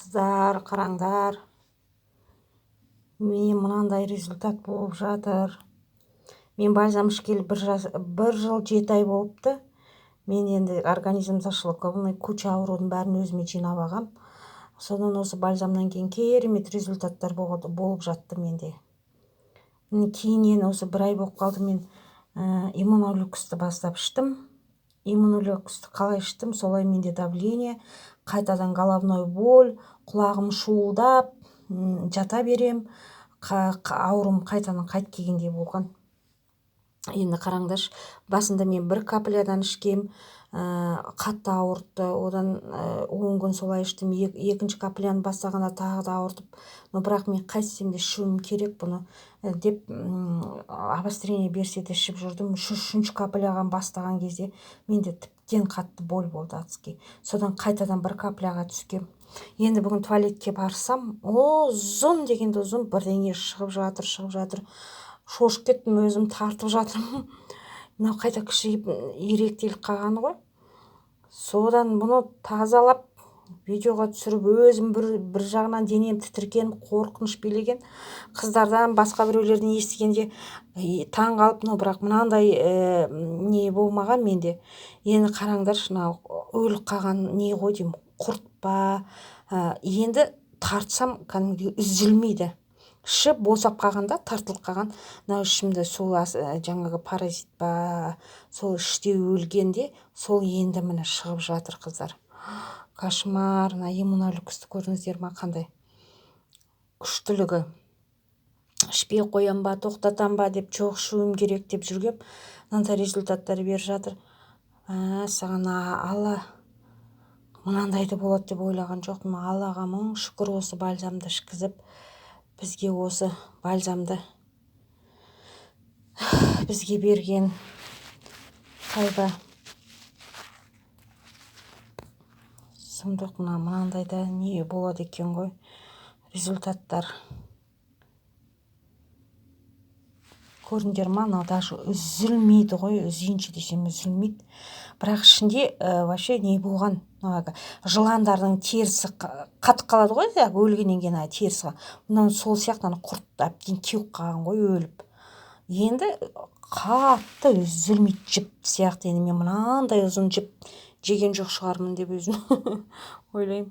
Қыздар, қараңдар. Мен мынандай результат болып жатыр. Мен бальзам ішкелі 1 жыл 7 ай болыпты. Мен енді организм зашлакованный, куча аурудың бәрін өзіме жинап алғам. Содан осы бальзамнан кейін керемет результаттар болып жатты менде. Кейіннен осы 1 ай болып қалды, мен иммунолюксті бастап іштім. Иммунолюксті қалай іштім, солай менде давление, қайтадан головной боль, құлағым шуылдап, жата берем, аурум қайтадан қайт келгендей болған. Енді қараңдаршы, басында мен 1 каплядан ішкем, қатты ауыртты. Одан 10 күн солай іштім. 2-ші капляны бастағанда тағы да ауыртып, бірақ мен қайтсем де ішуім керек бұны деп обострение берсе де ішіп жүрдім. 3-ші капляға бастаған кезде менде тіптен қатты боль болды адский. Содан қайтадан 1 капляға түскем. Енді бүгін туалетке барсам, ұзын дегенде ұзын бірдеңе шығып жатыр. Шошып кеттім, өзім тартып жатырмын. Мынау қайта кішірейіп иректеліп қалғаны ғой. Содан бұны тазалап, видеоға түсіріп, өзім бір жағынан денем тітіркеніп, қорқыныш билеген. Қыздардан, басқа біреулерден естігенде таң қалып, бірақ мынандай не болмаған менде. Енді қараңдаршы, мынау өліп қалған не ғой деймін, құрт па. Енді тартсам, кәдімгідей үзілмейді. Іші босап қалғанда, тартылып қалған. Мынау ішімді сол жаңағы паразит па, сол іште өлгенде, сол енді міне шығып жатыр, қыздар. Кошмар. Иммунолюксті көрдіңіздер ма, қандай күштілігі. Ішпей қоям ба, тоқтатам ба деп, жоқ ішуім керек деп жүргем. Мынандай результаттар беріп жатыр. Саған Алла мынандайды болады деп ойлаған жоқпын. Аллаға мың шүкір, осы бальзамды ішкізіп, бізге осы бальзамды бізге берген. Қайда сұмдық, мынандайда не болады екен ғой результаттар. Көрдіңдер ма, мынау даже үзілмейді ғой, үзейінші десем үзілмейді. Бірақ ішінде вообще не болған, жыландардың терісі қатып қалады ғой, өлгеннен кейін терісі. Мынау сол сияқты құрт әбден кеуіп қалған ғой, өліп. Енді қатты үзілмейді, жіп сияқты. Енді мен мынандай ұзын жіп жеген жоқ шығармын деп өзім ойлаймын.